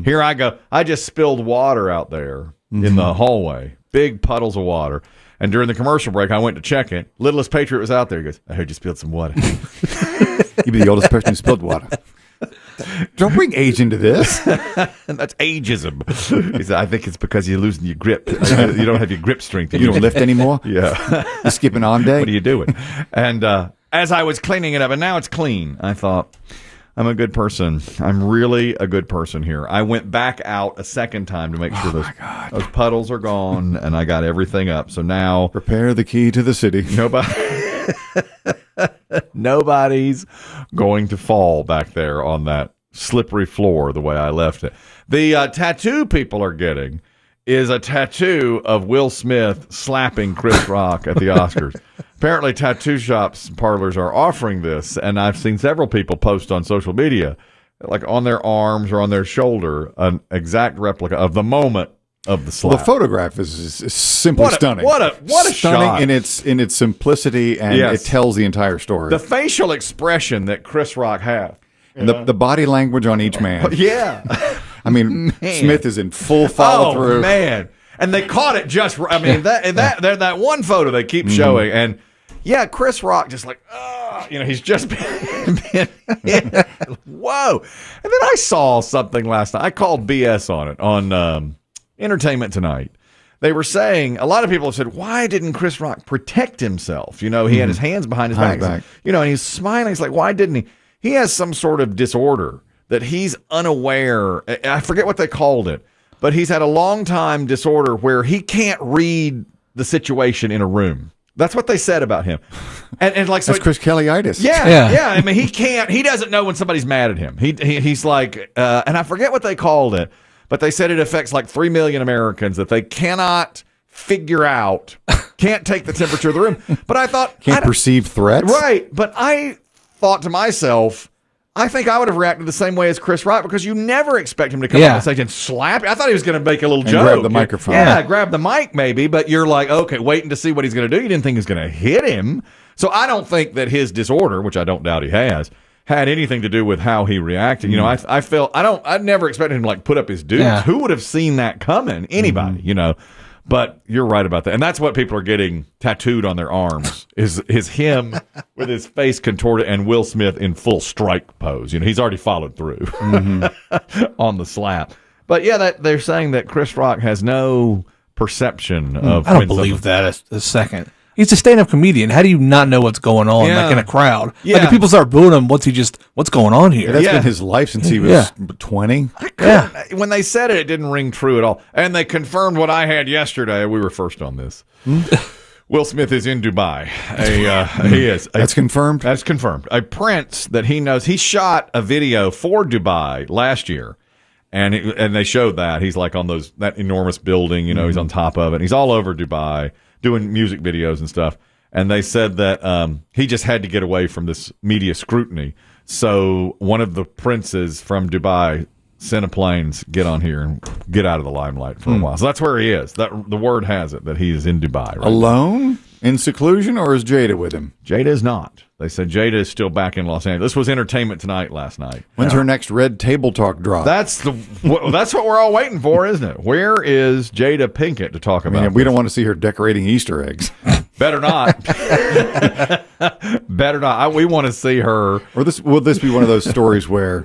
Here I go. I just spilled water out there in the hallway. Big puddles of water. And during the commercial break, I went to check it. Littlest Patriot was out there. He goes, I heard you spilled some water. You'd be the oldest person who spilled water. Don't bring age into this. That's ageism. He said, I think it's because you're losing your grip. You don't have your grip strength. You don't lift anymore? Yeah. You skipping on day? What are you doing? And as I was cleaning it up, and now it's clean, I thought, I'm a good person. I'm really a good person here. I went back out a second time to make sure those puddles are gone, and I got everything up. So now... Prepare the key to the city. Nobody's going to fall back there on that slippery floor the way I left it. The tattoo people are getting is a tattoo of Will Smith slapping Chris Rock at the Oscars. Apparently, tattoo shops and parlors are offering this, and I've seen several people post on social media, like on their arms or on their shoulder, an exact replica of the moment of the slap. Well, the photograph is simply stunning. What a stunning shot. in its simplicity, and it tells the entire story. The facial expression that Chris Rock had. And the body language on each man. Yeah. I mean, Smith is in full follow-through. Oh, man. And they caught it just right. I mean, that one photo they keep showing. And, yeah, Chris Rock just like, he's just been whoa. And then I saw something last night. I called BS on it on Entertainment Tonight. They were saying, a lot of people have said, why didn't Chris Rock protect himself? You know, he had his hands behind his back. You know, and he's smiling. He's like, why didn't he? He has some sort of disorder that he's unaware. I forget what they called it, but he's had a long time disorder where he can't read the situation in a room. That's what they said about him. And like, so that's Chris Kelly-itis. Yeah. I mean, he doesn't know when somebody's mad at him. He's like, and I forget what they called it, but they said it affects like 3 million Americans that they cannot figure out, can't take the temperature of the room. But I thought, can't perceive threats. Right. But I thought to myself, I think I would have reacted the same way as Chris Rock, because you never expect him to come up on stage and slap. I thought he was going to make a little joke. Grab the microphone. Yeah, grab the mic maybe, but you're like, okay, waiting to see what he's going to do. You didn't think he was going to hit him. So I don't think that his disorder, which I don't doubt he has, had anything to do with how he reacted. You know, I'd never expected him to like put up his dudes. Yeah. Who would have seen that coming? Anybody, you know. But you're right about that. And that's what people are getting tattooed on their arms is him with his face contorted and Will Smith in full strike pose. You know, he's already followed through on the slap. But yeah, they're saying that Chris Rock has no perception of... I don't believe that a second. He's a stand-up comedian. How do you not know what's going on, like in a crowd? Yeah. Like if people start booing him, what's going on here? Yeah, that's been his life since he was 20. When they said it didn't ring true at all. And they confirmed what I had yesterday. We were first on this. Will Smith is in Dubai. He is. That's confirmed? That's confirmed. A prince that he knows. He shot a video for Dubai last year. And they showed that. He's like on that enormous building. You know, he's on top of it. He's all over Dubai, doing music videos and stuff. And they said that he just had to get away from this media scrutiny. So one of the princes from Dubai sent a plane, get on here and get out of the limelight for a while. So that's where he is. The word has it that he is in Dubai. Right alone? Now. In seclusion, or is Jada with him? Jada is not. They said Jada is still back in Los Angeles. This was Entertainment Tonight last night. When's her next Red Table Talk drop? That's what we're all waiting for, isn't it? Where is Jada Pinkett to talk about? We don't want to see her decorating Easter eggs. Better not. Better not. We want to see her. Or will this be one of those stories where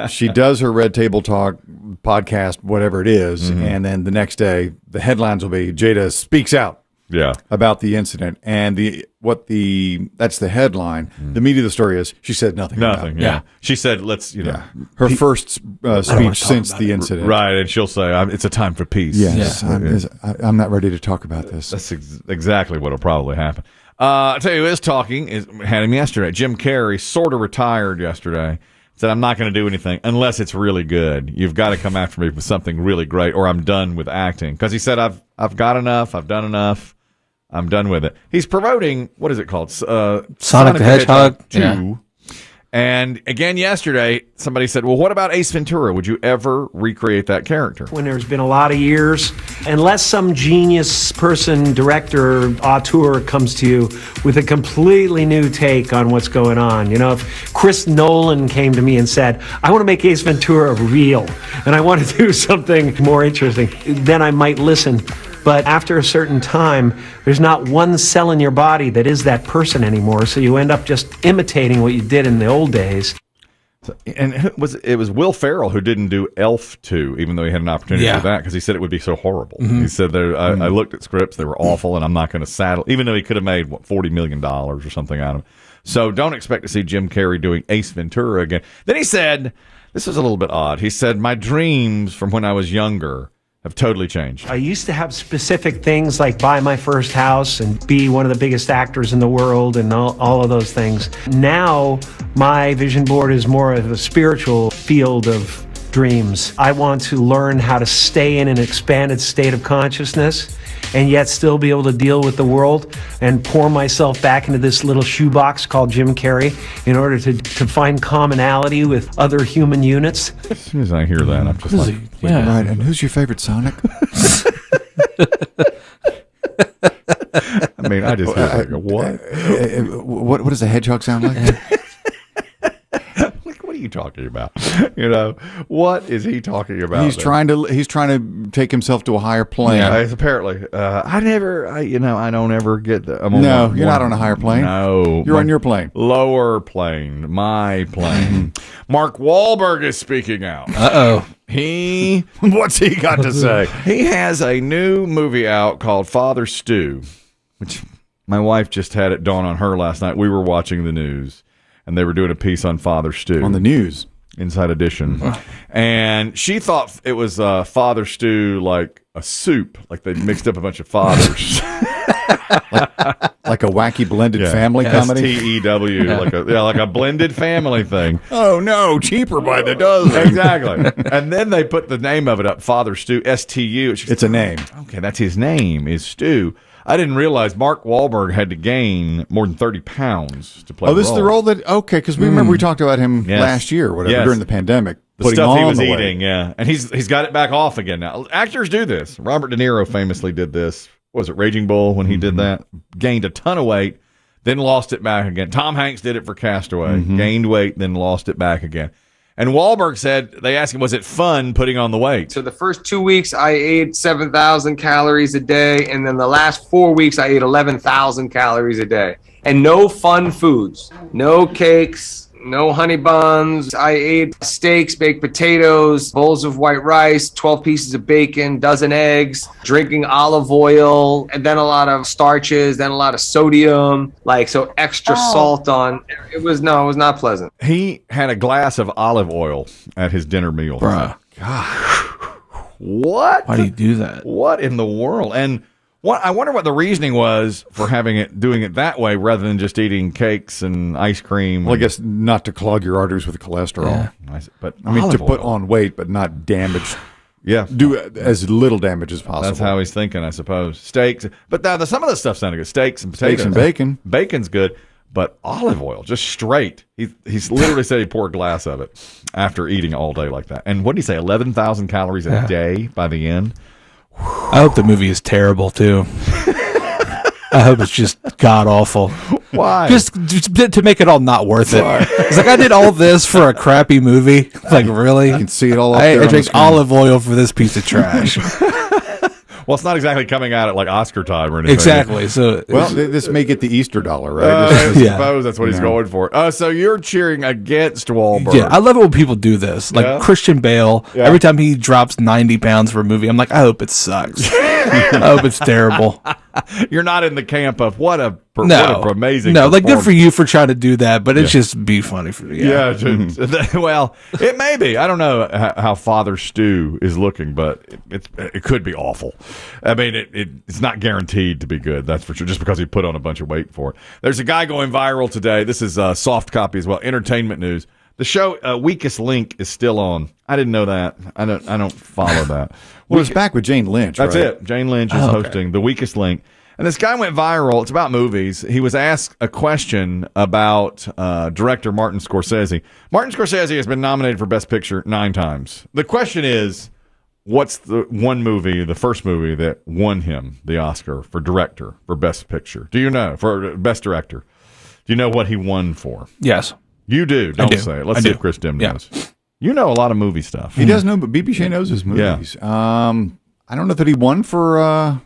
she does her Red Table Talk podcast, whatever it is, and then the next day the headlines will be Jada speaks out. Yeah, about the incident, and that's the headline. The meat of the story is she said nothing. Nothing. Yeah. She said, her first speech since the incident. Right, and she'll say, "It's a time for peace." Yes, I'm not ready to talk about this. That's exactly what'll probably happen. I'll tell you who is talking had him yesterday. Jim Carrey sort of retired yesterday. Said, I'm not going to do anything unless it's really good. You've got to come after me with something really great, or I'm done with acting. Because he said, I've got enough. I've done enough. I'm done with it. He's promoting, what is it called? Sonic the Hedgehog 2. And again, yesterday, somebody said, well, what about Ace Ventura? Would you ever recreate that character? When there's been a lot of years, unless some genius person, director, auteur comes to you with a completely new take on what's going on. You know, if Chris Nolan came to me and said, I want to make Ace Ventura real, and I want to do something more interesting, then I might listen. But after a certain time, there's not one cell in your body that is that person anymore. So you end up just imitating what you did in the old days. And it was Will Ferrell who didn't do Elf 2, even though he had an opportunity to do that, because he said it would be so horrible. He said, I looked at scripts, they were awful, and I'm not going to saddle, even though he could have made, $40 million or something out of it. So don't expect to see Jim Carrey doing Ace Ventura again. Then he said, this was a little bit odd. He said, my dreams from when I was younger have totally changed. I used to have specific things like buy my first house and be one of the biggest actors in the world and all of those things. Now, my vision board is more of a spiritual field of dreams. I want to learn how to stay in an expanded state of consciousness and yet still be able to deal with the world and pour myself back into this little shoebox called Jim Carrey in order to find commonality with other human units. As soon as I hear that, I'm just like, Right, and who's your favorite Sonic? I mean, I just hear like, what? What does a hedgehog sound like? What are you talking about? You know, what is he talking about? He's trying to take himself to a higher plane. Yeah, apparently. I don't ever get that. No, you're not on a higher plane. No. You're on your plane. Lower plane. My plane. Mark Wahlberg is speaking out. Uh-oh. What's he got to say? He has a new movie out called Father Stew, which my wife just had it dawn on her last night. We were watching the news, and they were doing a piece on Father Stew. On the news. Inside Edition. And she thought it was Father Stew like a soup, like they mixed up a bunch of fathers. like a wacky blended family comedy? STEW, like a blended family thing. Oh, no, cheaper by the dozen. Exactly. And then they put the name of it up, Father Stew, STU. It's a name. Okay, that's his name, is Stew. I didn't realize Mark Wahlberg had to gain more than 30 pounds to play the role. Oh, this is the role that, okay, because we remember we talked about him last year or whatever, during the pandemic. The stuff he was eating, yeah. And he's got it back off again now. Actors do this. Robert De Niro famously did this. What was it, Raging Bull, when he did that? Gained a ton of weight, then lost it back again. Tom Hanks did it for Castaway. Gained weight, then lost it back again. And Wahlberg said, they asked him, was it fun putting on the weight? So the first 2 weeks, I ate 7,000 calories a day. And then the last 4 weeks, I ate 11,000 calories a day. And no fun foods, no cakes, no honey buns. I ate steaks, baked potatoes, bowls of white rice, 12 pieces of bacon, dozen eggs, drinking olive oil, and then a lot of starches, then a lot of sodium, so extra salt on. It was not pleasant. He had a glass of olive oil at his dinner meal. Bruh. God. What? Why do you do that? What in the world? And I wonder what the reasoning was for doing it that way rather than just eating cakes and ice cream. Well, I guess not to clog your arteries with cholesterol. Yeah. But I mean, to put on weight, but not damage. Yeah. Do as little damage as possible. That's how he's thinking, I suppose. Steaks. But some of the stuff sounded good. Steaks and potatoes. Steaks and bacon. Bacon's good. But olive oil, just straight. He's literally said he poured a glass of it after eating all day like that. And what did he say? 11,000 calories a day by the end? I hope the movie is terrible too. I hope it's just god awful. Why? Just to make it all not worth it. It's like I did all this for a crappy movie. Like really? You can see it all up there. I drank olive oil for this piece of trash. Well, it's not exactly coming out at like Oscar time or anything. Exactly. So this may get the Easter dollar, right? I suppose that's what he's going for. So you're cheering against Wahlberg. Yeah, I love it when people do this. Like Christian Bale, every time he drops 90 pounds for a movie, I'm like, I hope it sucks. I hope it's terrible. You're not in the camp of what a amazing. No, like good for you for trying to do that, but it's just be funny for you. Yeah. Well, it may be. I don't know how Father Stew is looking, but it could be awful. I mean, it's not guaranteed to be good. That's for sure. Just because he put on a bunch of weight for it. There's a guy going viral today. This is a soft copy as well. Entertainment news. The show Weakest Link is still on. I didn't know that. I don't follow that. Well, it's back with Jane Lynch. That's right? it. Jane Lynch is hosting The Weakest Link. And And this guy went viral. It's about movies. He was asked a question about director Martin Scorsese. Martin Scorsese has been nominated for Best Picture 9 times. The question is, what's the one movie, the first movie that won him the Oscar for director for Best Picture? Do you know? For Best Director. Do you know what he won for? Yes. You do. Don't say it. Let's see if Chris Demm knows. You know a lot of movie stuff. He does know, but BB Shea knows his movies. Yeah. I don't know that he won for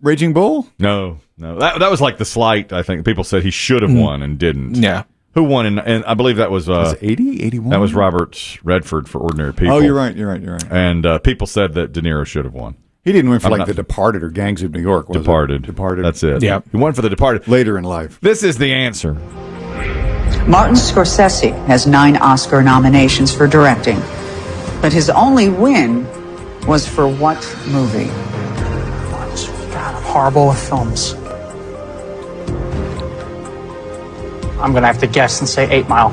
Raging Bull. No. That was like the slight, I think. People said he should have won and didn't. Yeah. Who won? And I believe that was 80, 81? That was Robert Redford for Ordinary People. Oh, you're right. And people said that De Niro should have won. He didn't win for The Departed or Gangs of New York, was Departed. it? Departed. That's it. Yeah. He won for The Departed. Later in life. This is the answer. Martin Scorsese has 9 Oscar nominations for directing, but his only win was for what movie? God, I'm horrible with films. I'm going to have to guess and say 8 Mile.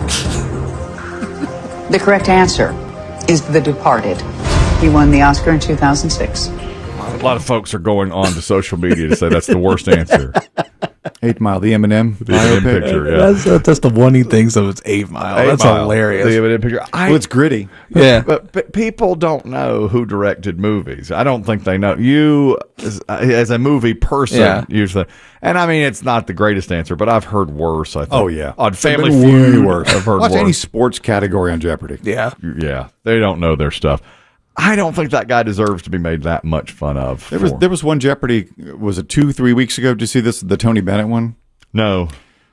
The correct answer is The Departed. He won the Oscar in 2006. A lot of folks are going on to social media to say that's the worst answer. 8 Mile, the Eminem picture. Yeah. That's the one he thinks of. It's 8 Mile. That's hilarious. The Eminem picture. Well, it's gritty. Yeah, but people don't know who directed movies. I don't think they know. You, as a movie person, usually. And I mean, it's not the greatest answer, but I've heard worse. I think. Oh yeah, on Family Feud, worse. I've heard Watch worse. any sports category on Jeopardy. Yeah. They don't know their stuff. I don't think that guy deserves to be made that much fun of. There was one Jeopardy. Was it 2-3 weeks ago? Did you see this? The Tony Bennett one. No.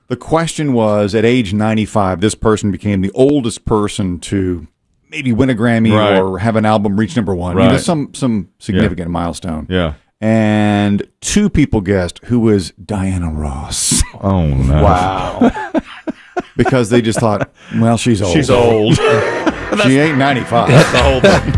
The question was, at age 95, this person became the oldest person to maybe win a Grammy or have an album reach number 1. Right. You know, some significant milestone. Yeah. And 2 people guessed who was Diana Ross. Oh, no. Wow. Because they just thought, well, she's old. She's old. She ain't 95. That's the whole thing.